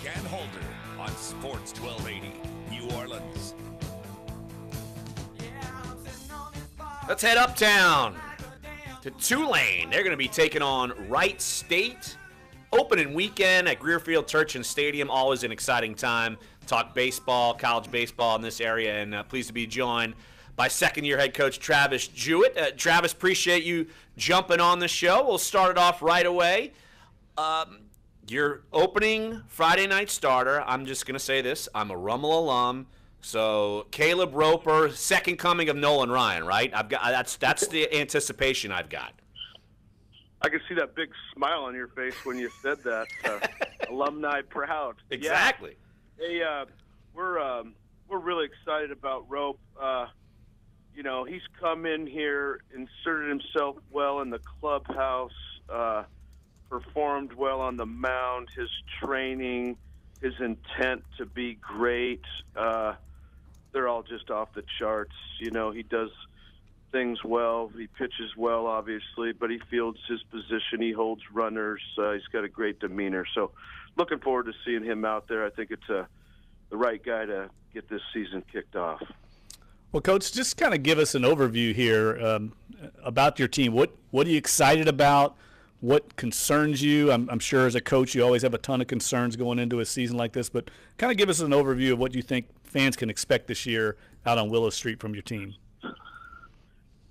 and Holder on Sports 1280, New Orleans. Let's head uptown to Tulane. They're going to be taking on Wright State. Opening weekend at Greerfield Turchin Stadium. Always an exciting time. Talk baseball, college baseball in this area, and pleased to be joined by second-year head coach Travis Jewett. Travis, appreciate you jumping on the show. We'll start it off right away. Your opening Friday night starter, I'm just going to say this. I'm a Rummel alum. So Caleb Roper, second coming of Nolan Ryan, right? I've got that's the anticipation I've got. I can see that big smile on your face when you said that. Alumni proud. Exactly. Yeah. Hey, we're really excited about Rope. He's come in here, inserted himself well in the clubhouse, performed well on the mound. His training, his intent to be great. They're all just off the charts. He does things well. He pitches well, obviously, but he fields his position. He holds runners. He's got a great demeanor. So looking forward to seeing him out there. I think it's the right guy to get this season kicked off. Well, Coach, just kind of give us an overview here about your team. What are you excited about? What concerns you? I'm sure as a coach you always have a ton of concerns going into a season like this, but kind of give us an overview of what you think fans can expect this year out on Willow Street from your team.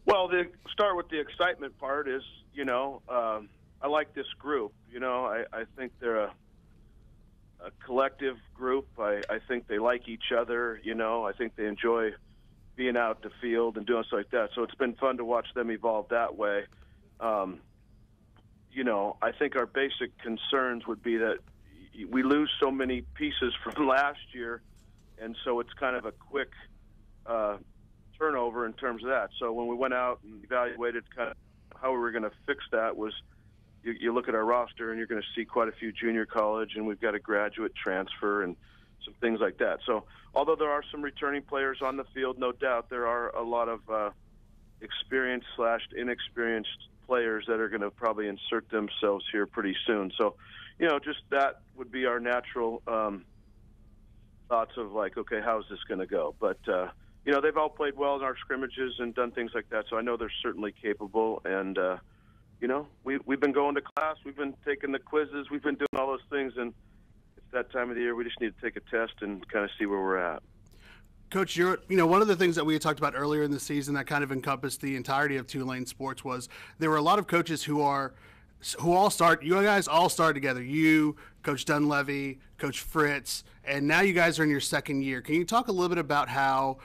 Well, to start with the excitement part is, I like this group. I think they're a collective group. I think they like each other. I think they enjoy being out the field and doing stuff like that. So it's been fun to watch them evolve that way. I think our basic concerns would be that we lose so many pieces from last year, and so it's kind of a quick turnover in terms of that. So when we went out and evaluated kind of how we were going to fix that was you look at our roster and you're going to see quite a few junior college, and we've got a graduate transfer and some things like that. So although there are some returning players on the field, no doubt there are a lot of experienced/inexperienced players that are going to probably insert themselves here pretty soon. So, just that would be our natural thoughts of like, okay, how's this going to go? But, they've all played well in our scrimmages and done things like that. So I know they're certainly capable. And, we've been going to class. We've been taking the quizzes. We've been doing all those things. And it's that time of the year. We just need to take a test and kind of see where we're at. Coach, one of the things that we had talked about earlier in the season that kind of encompassed the entirety of Tulane sports was there were a lot of coaches who all start. You guys all started together. You, Coach Dunleavy, Coach Fritz, and now you guys are in your second year. Can you talk a little bit about how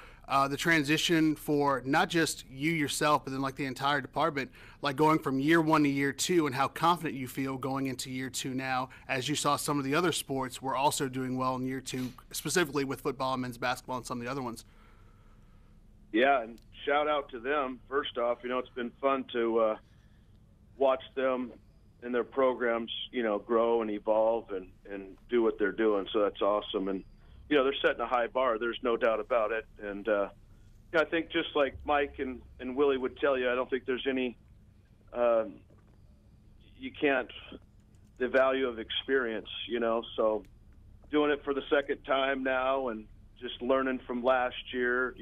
the transition for not just you yourself, but then like the entire department, like going from year one to year two, and how confident you feel going into year two now, as you saw some of the other sports were also doing well in year two, specifically with football and men's basketball and some of the other ones? Yeah, and shout out to them. First off, it's been fun to watch them and their programs, grow and evolve and do what they're doing. So that's awesome. And, they're setting a high bar. There's no doubt about it. And I think just like Mike and Willie would tell you, I don't think there's any the value of experience, so doing it for the second time now and just learning from last year,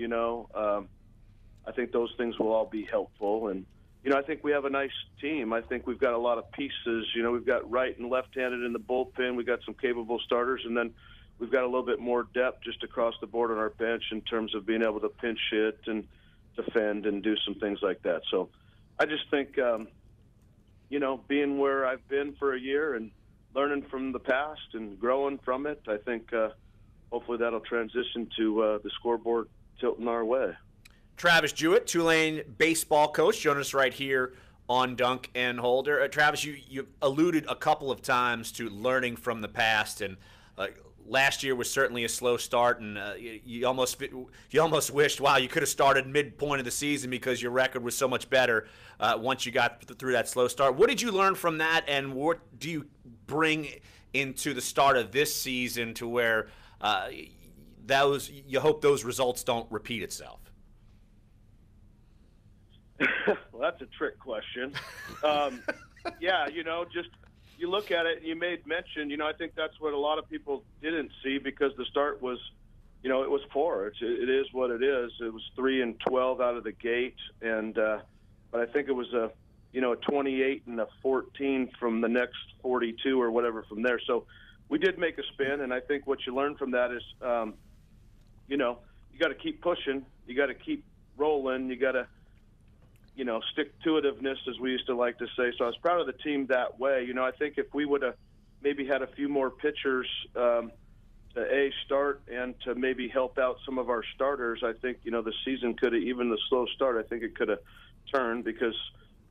I think those things will all be helpful. And, I think we have a nice team. I think we've got a lot of pieces. We've got right and left-handed in the bullpen. We've got some capable starters, and then we've got a little bit more depth just across the board on our bench in terms of being able to pinch hit and defend and do some things like that. So I just think, being where I've been for a year and learning from the past and growing from it, I think hopefully that'll transition to the scoreboard tilting our way. Travis Jewett, Tulane baseball coach, joining us right here on Dunc and Holder. Travis, you alluded a couple of times to learning from the past, and last year was certainly a slow start, and you almost wished, wow, you could have started midpoint of the season because your record was so much better once you got through that slow start. What did you learn from that, and what do you bring into the start of this season to where you hope those results don't repeat itself? Well, that's a trick question. Yeah, just you look at it, and you made mention, I think that's what a lot of people didn't see because the start was, it was poor. It is what it is. It was 3-12 out of the gate, and but I think it was a 28 and a 14 from the next 42 or whatever from there. So we did make a spin, and I think what you learn from that is, you got to keep pushing, you got to keep rolling, you got to, stick-to-itiveness, as we used to like to say. So I was proud of the team that way. I think if we would have maybe had a few more pitchers to start and to maybe help out some of our starters, I think, the season could have, even the slow start, I think it could have turned because,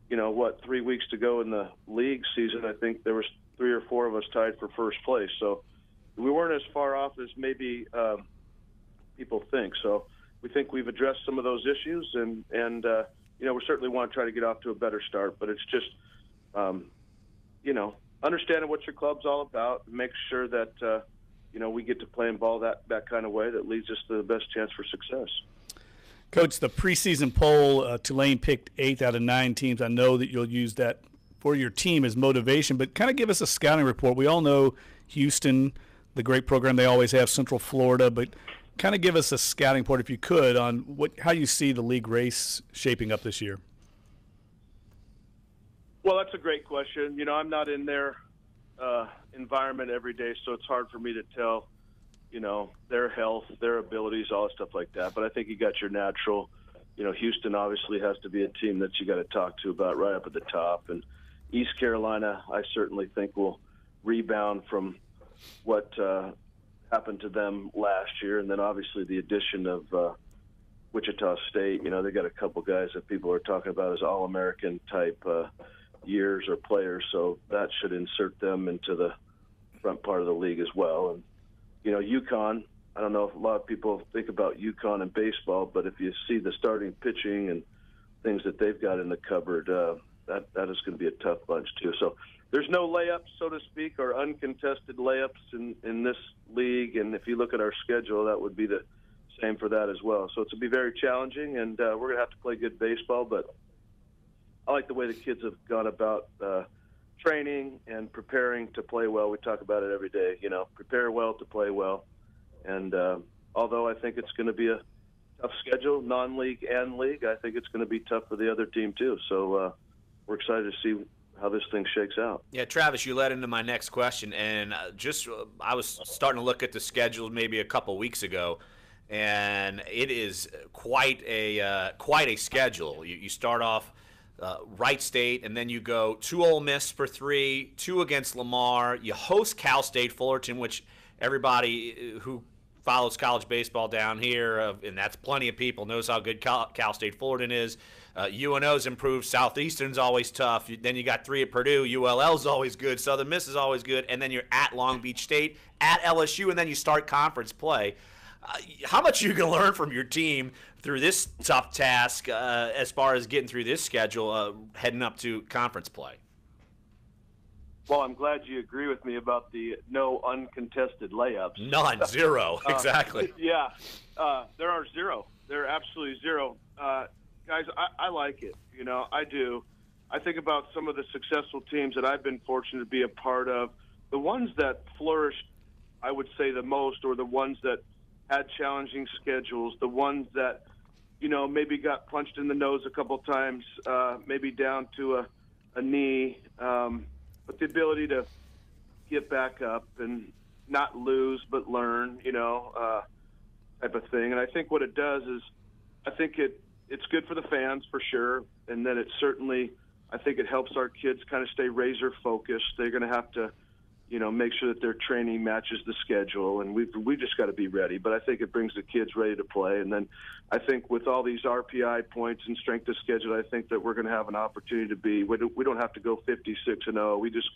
3 weeks to go in the league season, I think there was 3 or 4 of us tied for first place. So we weren't as far off as maybe people think. So we think we've addressed some of those issues, and we certainly want to try to get off to a better start. But it's just, understanding what your club's all about, make sure that, we get to playing ball that kind of way that leads us to the best chance for success. Coach, the preseason poll, Tulane picked 8th out of 9 teams. I know that you'll use that for your team as motivation, but kind of give us a scouting report. We all know Houston, the great program they always have, Central Florida, but kind of give us a scouting report, if you could, on how you see the league race shaping up this year. Well, that's a great question. I'm not in their environment every day, so it's hard for me to tell, their health, their abilities, all that stuff like that. But I think you got your natural, Houston obviously has to be a team that you got to talk to about right up at the top. And East Carolina, I certainly think will rebound from what happened to them last year. And then obviously the addition of Wichita State, they got a couple guys that people are talking about as All-American type years or players. So that should insert them into the front part of the league as well. And, UConn, I don't know if a lot of people think about UConn and baseball, but if you see the starting pitching and things that they've got in the cupboard, that is going to be a tough bunch too. So there's no layups, so to speak, or uncontested layups in this league. And if you look at our schedule, that would be the same for that as well. So it's going to be very challenging, and we're going to have to play good baseball. But I like the way the kids have gone about training and preparing to play well. We talk about it every day, prepare well to play well. And although I think it's going to be a tough schedule, non-league and league, I think it's going to be tough for the other team too. So we're excited to see how this thing shakes out. Yeah, Travis, you led into my next question, and I was starting to look at the schedule maybe a couple weeks ago, and it is quite a schedule. You start off Wright State, and then you go to Ole Miss for 3, 2 against Lamar. You host Cal State Fullerton, which everybody who follows college baseball down here, and that's plenty of people, knows how good Cal State Fullerton is. UNO's improved. Southeastern's always tough. Then you got 3 at Purdue. ULL's always good. Southern Miss is always good. And then you're at Long Beach State, at LSU, and then you start conference play. How much are you going to learn from your team through this tough task as far as getting through this schedule heading up to conference play? Well, I'm glad you agree with me about the no uncontested layups. None, 0, exactly. Yeah, there are 0. There are absolutely 0. Guys, I like it. I do. I think about some of the successful teams that I've been fortunate to be a part of. The ones that flourished, I would say, the most, or the ones that had challenging schedules, the ones that, maybe got punched in the nose a couple times, maybe down to a knee, but the ability to get back up and not lose but learn, type of thing. And I think what it does is I think it's good for the fans for sure, and then it certainly, I think it helps our kids kind of stay razor focused. They're going to have to, make sure that their training matches the schedule, and we just got to be ready. But I think it brings the kids ready to play. And then I think with all these RPI points and strength of schedule, I think that we're going to have an opportunity to be. We don't have to go 56-0. We just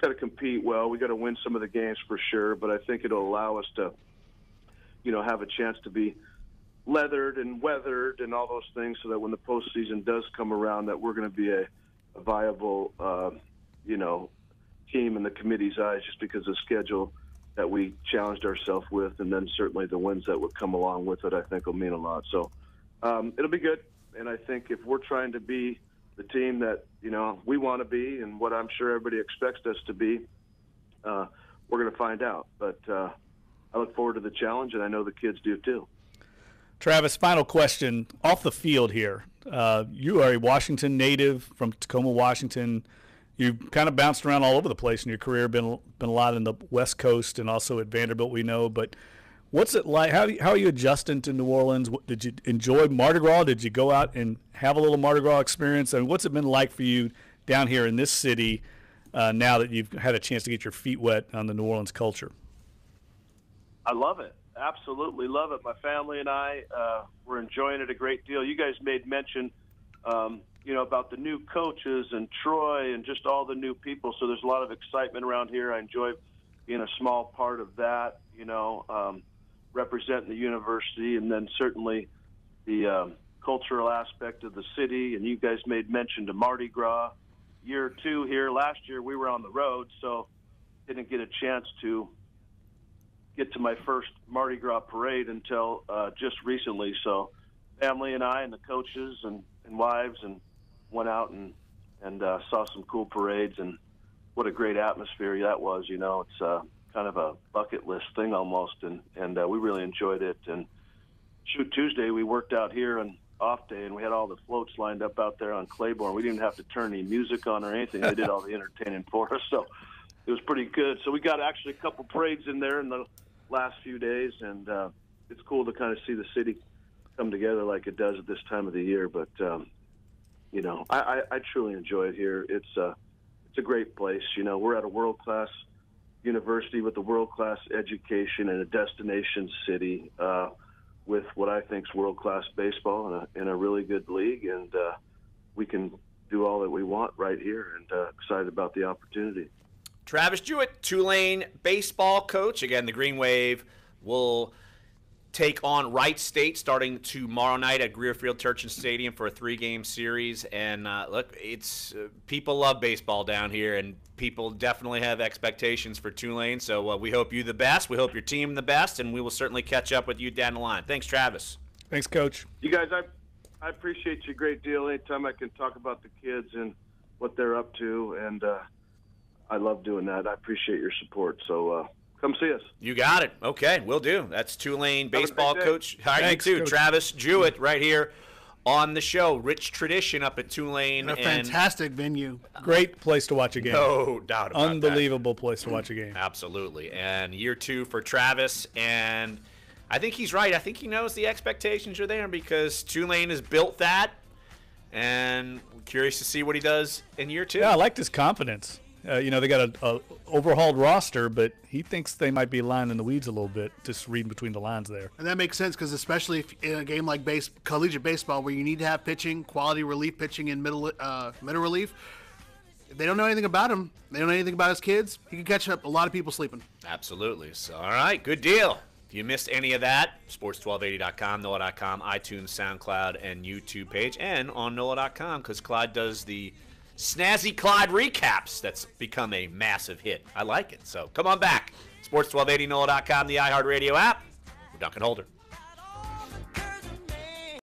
got to compete well. We got to win some of the games for sure. But I think it'll allow us to, have a chance to be leathered and weathered and all those things, so that when the postseason does come around, that we're going to be a viable, team in the committee's eyes, just because of the schedule that we challenged ourselves with, and then certainly the wins that would come along with it, I think will mean a lot. So it'll be good. And I think if we're trying to be the team that, we want to be and what I'm sure everybody expects us to be, we're going to find out. But I look forward to the challenge, and I know the kids do too. Travis, final question off the field here. You are a Washington native from Tacoma, Washington. You've kind of bounced around all over the place in your career, been a lot in the West Coast and also at Vanderbilt, we know. But what's it like? How are you adjusting to New Orleans? Did you enjoy Mardi Gras? Did you go out and have a little Mardi Gras experience? I mean, what's it been like for you down here in this city now that you've had a chance to get your feet wet on the New Orleans culture? I love it. Absolutely love it. My family and I, we're enjoying it a great deal. You guys made mention, about the new coaches and Troy and just all the new people. So there's a lot of excitement around here. I enjoy being a small part of that, representing the university, and then certainly the cultural aspect of the city. And you guys made mention to Mardi Gras. Year 2 here. Last year we were on the road, so didn't get a chance to get to my first Mardi Gras parade until just recently. So family and I and the coaches and wives and went out and saw some cool parades, and what a great atmosphere that was. It's kind of a bucket list thing almost, and we really enjoyed it. And Tuesday we worked out here on off day, and we had all the floats lined up out there on Claiborne. We didn't have to turn any music on or anything. They did all the entertaining for us, so it was pretty good. So we got actually a couple parades in there in the last few days, and it's cool to kind of see the city come together like it does at this time of the year. But I truly enjoy it here. It's a great place. We're at a world-class university with a world-class education and a destination city with what I think is world-class baseball in a really good league, and we can do all that we want right here, and excited about the opportunity. Travis Jewett, Tulane baseball coach. Again, the Green Wave will take on Wright State starting tomorrow night at Greer Field Turchin Stadium for a 3-game series. And look, it's people love baseball down here, and people definitely have expectations for Tulane. So we hope you the best. We hope your team the best, and we will certainly catch up with you down the line. Thanks, Travis. Thanks, Coach. You guys, I appreciate you a great deal. Anytime I can talk about the kids and what they're up to, and I love doing that. I appreciate your support. So come see us. You got it. Okay, will do. That's Tulane baseball coach. Hi, Thanks, you too. Coach. Travis Jewett right here on the show. Rich tradition up at Tulane. A fantastic venue. Great place to watch a game. No doubt about Unbelievable place to watch a game. Absolutely. And year 2 for Travis. And I think he's right. I think he knows the expectations are there because Tulane has built that. And I'm curious to see what he does in year 2. Yeah, I liked his confidence. They got a overhauled roster, but he thinks they might be lying in the weeds a little bit, just reading between the lines there. And that makes sense because especially if in a game like collegiate baseball where you need to have pitching, quality relief pitching in middle relief, if they don't know anything about him, they don't know anything about his kids, he can catch up a lot of people sleeping. Absolutely. So, all right, good deal. If you missed any of that, sports1280.com, NOLA.com, iTunes, SoundCloud, and YouTube page, and on NOLA.com because Clyde does the Snazzy Clyde recaps. That's become a massive hit. I like it. So come on back. Sports1280, NOLA.com, the iHeartRadio app. We're Dunc Holder.